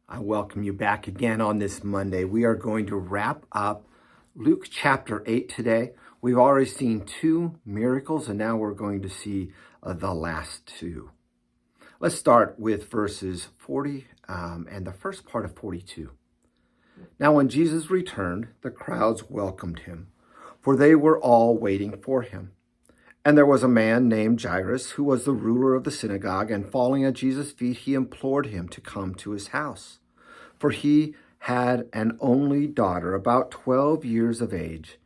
I welcome you back again on this Monday. We are going to wrap up Luke chapter 8 today. We've already seen two miracles, and now we're going to see the last two. Let's start with verses 40 and the first part of 42. Now, when Jesus returned, the crowds welcomed him, for they were all waiting for him. And there was a man named Jairus, who was the ruler of the synagogue, and falling at Jesus' feet, he implored him to come to his house. For he had an only daughter, about 12 years of age,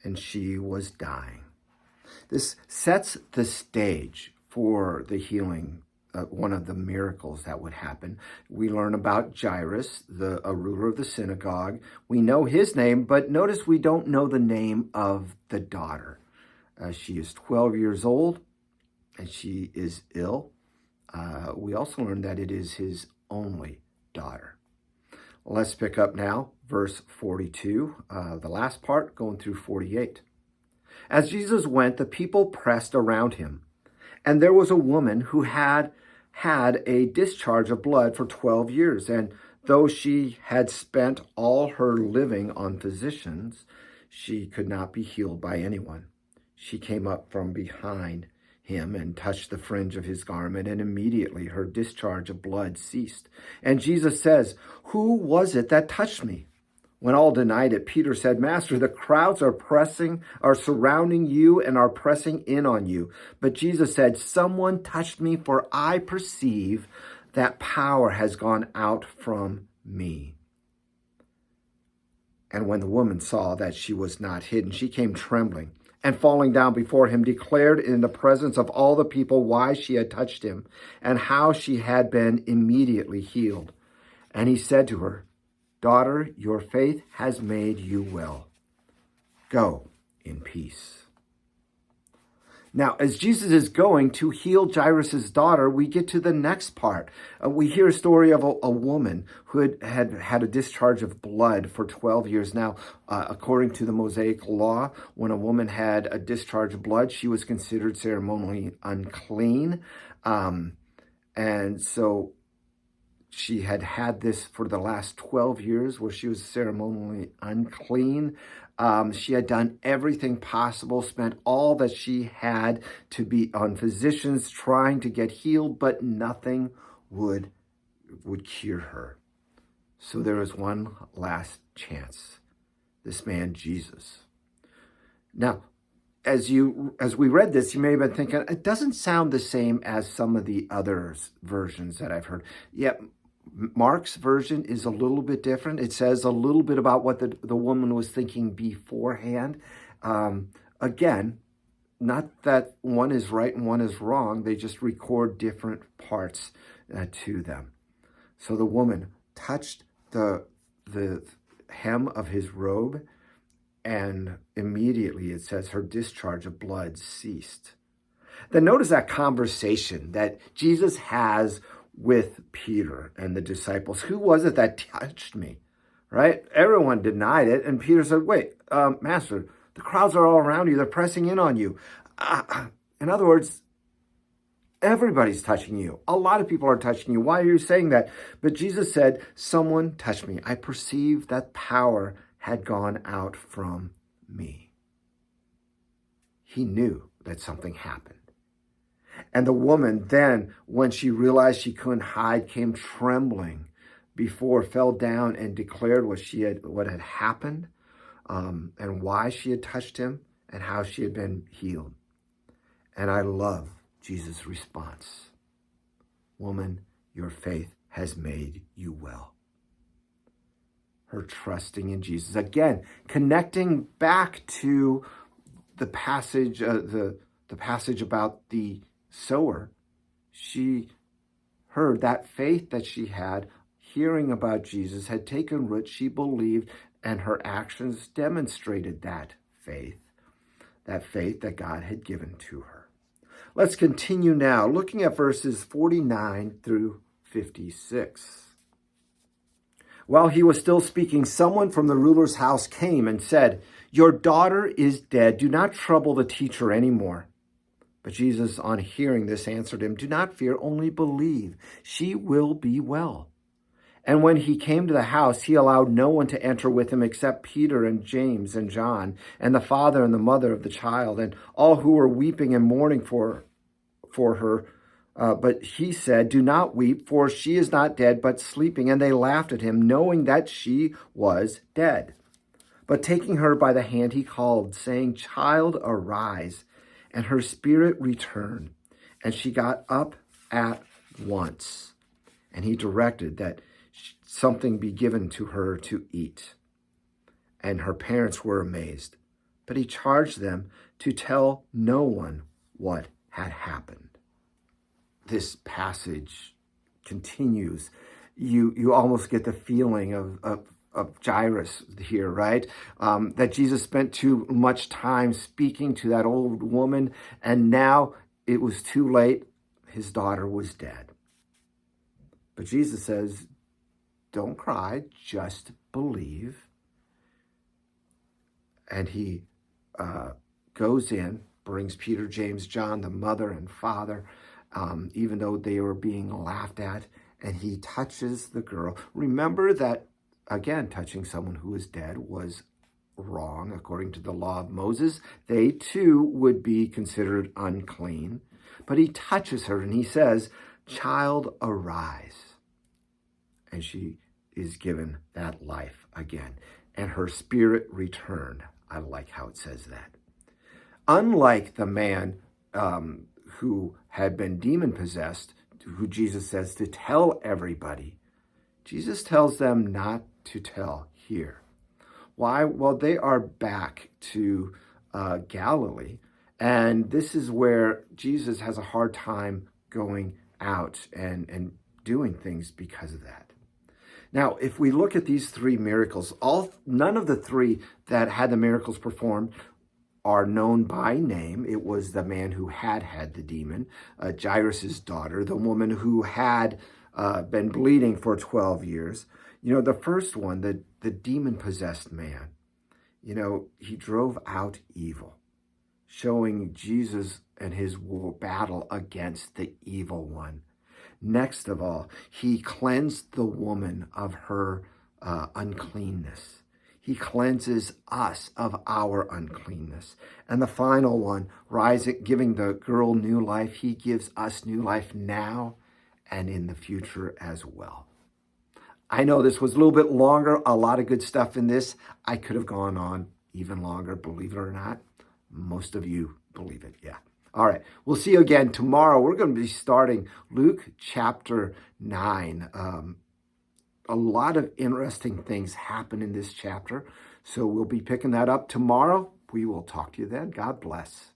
and she was dying. This sets the stage for the healing, one of the miracles that would happen. We learn about Jairus, a ruler of the synagogue. We know his name, but notice we don't know the name of the daughter. She is 12 years old, and she is ill. We also learn that it is his only daughter. Let's pick up now, verse 42, the last part, going through 48. As Jesus went, the people pressed around him, and there was a woman who had a discharge of blood for 12 years, and though she had spent all her living on physicians, she could not be healed by anyone. She came up from behind him and touched the fringe of his garment, and immediately her discharge of blood ceased. And Jesus says, "Who was it that touched me?" When all denied it, Peter said, "Master, the crowds are surrounding you and are pressing in on you." But Jesus said, "Someone touched me, for I perceive that power has gone out from me." And when the woman saw that she was not hidden, she came trembling, and falling down before him, declared in the presence of all the people why she had touched him, and how she had been immediately healed. And he said to her, "Daughter, your faith has made you well. Go in peace." Now, as Jesus is going to heal Jairus' daughter, we get to the next part. We hear a story of a woman who had a discharge of blood for 12 years. Now, according to the Mosaic law, when a woman had a discharge of blood, she was considered ceremonially unclean. And so she had this for the last 12 years where she was ceremonially unclean. She had done everything possible, spent all that she had to be on physicians trying to get healed, but nothing would cure her. So there was one last chance. This man, Jesus. Now, as we read this, you may have been thinking, it doesn't sound the same as some of the other versions that I've heard. Yet, Mark's version is a little bit different. It says a little bit about what the woman was thinking beforehand. Again, not that one is right and one is wrong. They just record different parts to them. So the woman touched the hem of his robe, and immediately it says her discharge of blood ceased. Then notice that conversation that Jesus has with Peter and the disciples. Who was it that touched me? Right? Everyone denied it. And Peter said, "Wait, Master, the crowds are all around you. They're pressing in on you." In other words, everybody's touching you. A lot of people are touching you. Why are you saying that? But Jesus said, "Someone touched me. I perceived that power had gone out from me." He knew that something happened. And the woman then, when she realized she couldn't hide, came trembling fell down and declared what had happened, and why she had touched him and how she had been healed. And I love Jesus' response. "Woman, your faith has made you well." Her trusting in Jesus. Again, connecting back to the passage, the passage about the sower. She heard that faith that she had, hearing about Jesus, had taken root. She believed, and her actions demonstrated that faith that God had given to her. Let's continue now, looking at verses 49 through 56. While he was still speaking, someone from the ruler's house came and said, "Your daughter is dead. Do not trouble the teacher anymore." But Jesus, on hearing this, answered him, "Do not fear, only believe. She will be well." And when he came to the house, he allowed no one to enter with him except Peter and James and John, and the father and the mother of the child, and all who were weeping and mourning for her. But he said, "Do not weep, for she is not dead, but sleeping." And they laughed at him, knowing that she was dead. But taking her by the hand, he called, saying, "Child, arise." And her spirit returned, and she got up at once. And he directed that something be given to her to eat. And her parents were amazed. But he charged them to tell no one what had happened. This passage continues. You almost get the feeling of Jairus here, right? That Jesus spent too much time speaking to that old woman, and now it was too late. His daughter was dead. But Jesus says, don't cry, just believe. And he goes in, brings Peter, James, John, the mother and father, even though they were being laughed at, and he touches the girl. Remember that, again, touching someone who is dead was wrong. According to the law of Moses, they too would be considered unclean. But he touches her and he says, "Child, arise." And she is given that life again. And her spirit returned. I like how it says that. Unlike the man who had been demon-possessed, who Jesus says to tell everybody, Jesus tells them not to tell here. Why? Well, they are back to Galilee, and this is where Jesus has a hard time going out and doing things because of that. Now, if we look at these three miracles, none of the three that had the miracles performed are known by name. It was the man who had the demon, Jairus' daughter, the woman who had been bleeding for 12 years. You know, the first one, the demon-possessed man, you know, he drove out evil, showing Jesus and his battle against the evil one. Next of all, he cleansed the woman of her uncleanness. He cleanses us of our uncleanness. And the final one, giving the girl new life, he gives us new life now and in the future as well. I know this was a little bit longer, a lot of good stuff in this. I could have gone on even longer, believe it or not. Most of you believe it, yeah. All right, we'll see you again tomorrow. We're going to be starting Luke chapter 9. A lot of interesting things happen in this chapter, so we'll be picking that up tomorrow. We will talk to you then. God bless.